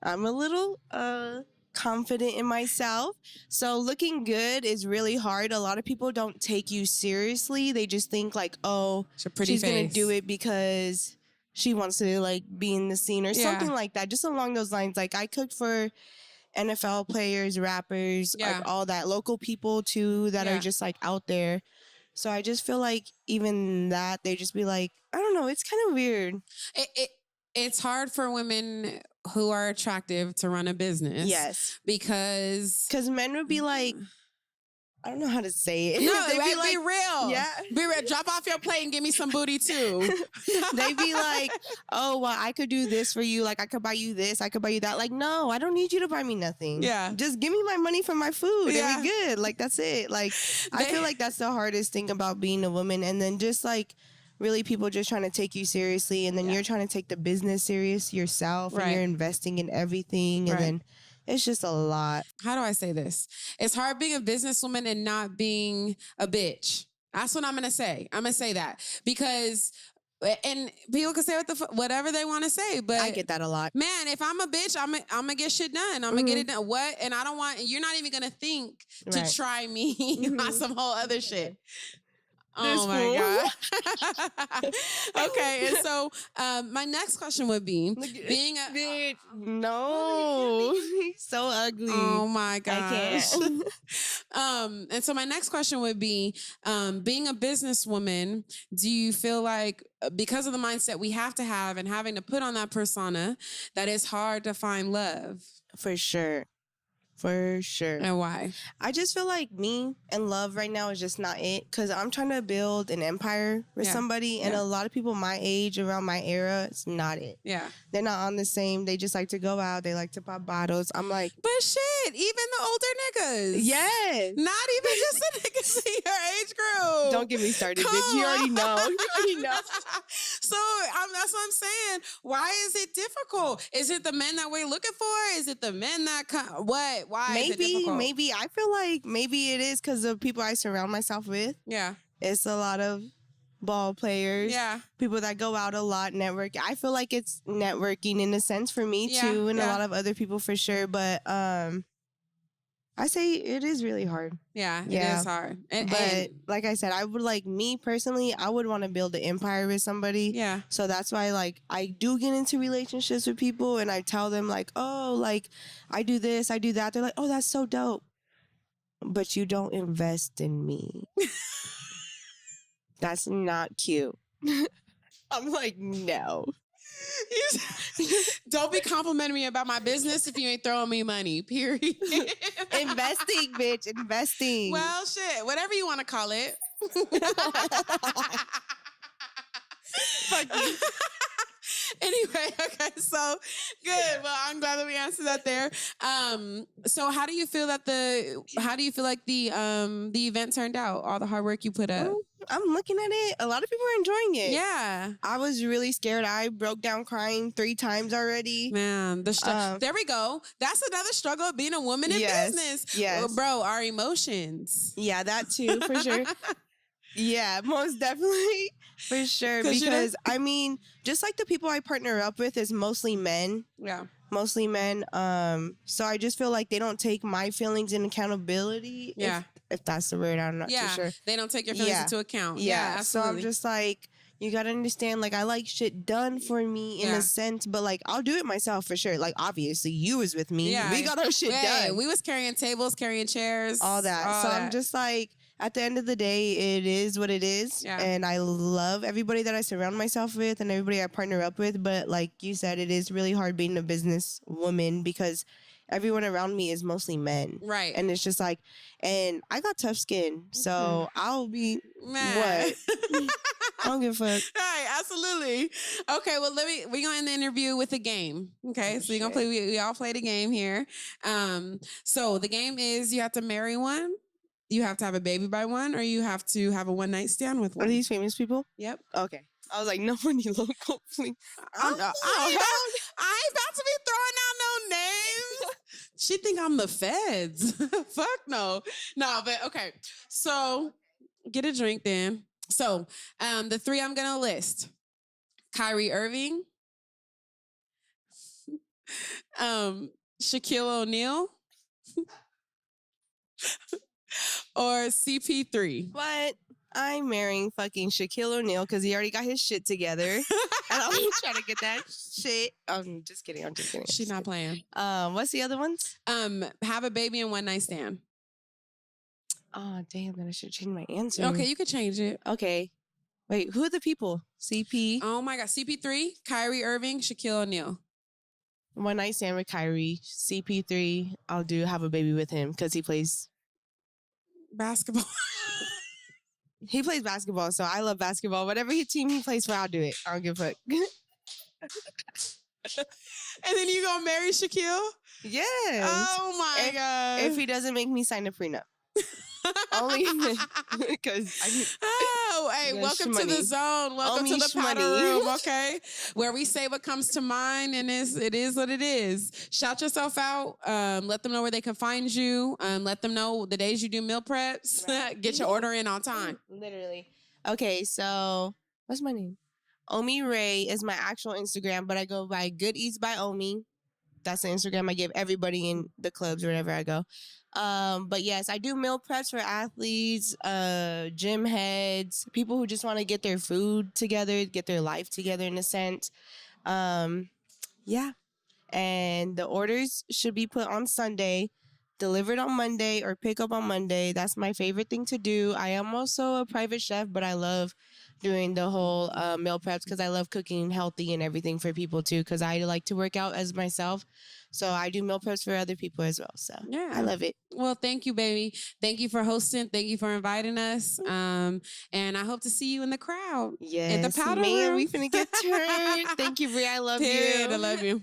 I'm a little confident in myself. So looking good is really hard. A lot of people don't take you seriously. They just think like, oh, It's a pretty she's gonna face. do it because she wants to like be in the scene or Yeah. something like that. Just along those lines. Like I cooked for NFL players, rappers, Yeah. like all that, local people too that Yeah. are just like out there. So I just feel like even that they just be like, I don't know, it's kind of weird. It's hard for women who are attractive to run a business. Yes. Because Because men would be like, I don't know how to say it. No, They be real. Yeah. Be real. Drop off your plate and give me some booty too. They be like, oh, well, I could do this for you. Like, I could buy you this. I could buy you that. Like, no, I don't need you to buy me nothing. Yeah. Just give me my money for my food. Yeah. And we good. Like, that's it. Like, I feel like that's the hardest thing about being a woman. And then just like, really people just trying to take you seriously. And then you're trying to take the business serious yourself. Right. And you're investing in everything. And Right. then it's just a lot. How do I say this? It's hard being a businesswoman and not being a bitch. That's what I'm going to say. I'm going to say that because, and people can say whatever they want to say, but I get that a lot. man, if I'm a bitch, I'm going to get shit done. I'm going to get it done. What? And I don't want, you're not even going to think to Right. try me on some whole other shit. This Oh my God. Okay. And so my next question would be being a, Bitch, no. He's so ugly. oh my gosh. can't. And so my next question would be, being a businesswoman, do you feel like because of the mindset we have to have and having to put on that persona, that it's hard to find love? For sure. For sure. And why? I just feel like me and love right now is just not it because I'm trying to build an empire with Yeah. somebody, and Yeah. a lot of people my age, around my era, it's not it. Yeah. They're not on the same. They just like to go out. They like to pop bottles. I'm like, But shit, even the older niggas. yes. Not even just the niggas in your age group. Don't get me started, Come bitch. You already know. on. You already know. So that's what I'm saying. Why is it difficult? Is it the men that we're looking for? Is it the men that what? Why is it difficult? Maybe. I feel like maybe it is because of people I surround myself with. Yeah. It's a lot of ball players. Yeah. People that go out a lot, network. I feel like it's networking in a sense for me Yeah, too, and a yeah. lot of other people for sure. But I say it is really hard. Yeah. It Yeah. is hard. And, But like I said, I would like me personally, I would want to build an empire with somebody. yeah. So that's why like I do get into relationships with people and I tell them like, oh, like I do this, I do that. They're like, oh, that's so dope. But you don't invest in me. That's not cute. I'm like, no. Don't be complimenting me about my business if you ain't throwing me money. Period. Investing, bitch. Investing. Well, shit. Whatever you want to call it. Fuck you. Anyway, okay, so good. Well, I'm glad that we answered that there. So how do you feel like the event turned out? All the hard work you put up. I'm looking at it. A lot of people are enjoying it. Yeah. I was really scared. I broke down crying 3 times already. Man, there we go. That's another struggle of being a woman in Yes, business. yes. Well, bro, our emotions. Yeah, that too, for sure. Yeah, most definitely. For sure. 'Cause you know- Because, I mean, just like the people I partner up with is mostly men. Yeah. Mostly men. So I just feel like they don't take my feelings in accountability. Yeah. If that's the word, I'm not Yeah. too sure. They don't take your feelings Yeah. into account. Yeah. So I'm absolutely. just like, you gotta understand, like, I like shit done for me in Yeah. a sense, but like I'll do it myself for sure. Like, obviously, you was with me. Yeah. We got our shit Hey, done. we was carrying tables, carrying chairs, All that. So I'm just like, at the end of the day, it is what it is. Yeah. And I love everybody that I surround myself with and everybody I partner up with. But like you said, it is really hard being a business woman because everyone around me is mostly men. right. And it's just like, and I got tough skin. So I'll be, Man. what? I don't give a fuck. Right, absolutely. Okay, well, we're gonna end the interview with a game. Okay, so we're gonna play. We all played a game here. So the game is you have to marry one, you have to have a baby by one, or you have to have a one night stand with Are one. these famous people? Yep. Okay. I was like, nobody local, please. I ain't about to be throwing out no names. She think I'm the feds. Fuck no. No, but okay. So get a drink then. So the 3 I'm gonna list: Kyrie Irving, Shaquille O'Neal, or CP3. What? I'm marrying fucking Shaquille O'Neal because he already got his shit together. And I'm trying to get that shit. I'm just kidding. I'm just kidding. She's not playing. What's the other ones? Have a baby and one night stand. Oh, damn. Then I should change my answer. Okay, you could change it. Okay. Wait, who are the people? CP. Oh my God. CP3, Kyrie Irving, Shaquille O'Neal. One night stand with Kyrie. CP3. I'll have a baby with him because he plays basketball. He plays basketball, so I love basketball. Whatever team he plays for, I'll do it. I don't give a fuck. And then you gonna marry Shaquille? Yes. Oh my God. If he doesn't make me sign a prenup. Only because Oh, hey, Yeah, welcome to the shmoney. zone. Welcome to Only the powder shmoney. room, okay? Where we say what comes to mind, and it is what it is. Shout yourself out. Let them know where they can find you. Let them know the days you do meal preps. Get your order in on time. literally. Okay, so what's my name? Omi Ray is my actual Instagram, but I go by Good Eats by Omi. That's the Instagram I give everybody in the clubs wherever I go. But yes, I do meal preps for athletes, gym heads, people who just want to get their food together, get their life together in a sense. Yeah. And the orders should be put on Sunday, delivered on Monday, or pick up on Monday. That's my favorite thing to do. I am also a private chef, but I love doing the whole meal preps because I love cooking healthy and everything for people too, because I like to work out as myself. So I do meal preps for other people as well. So Yeah. I love it. Well, thank you, baby. Thank you for hosting. Thank you for inviting us. And I hope to see you in the crowd. Yes. At the powder man, room. we finna get turned. Thank you, Bri. I love Period. you. I love you.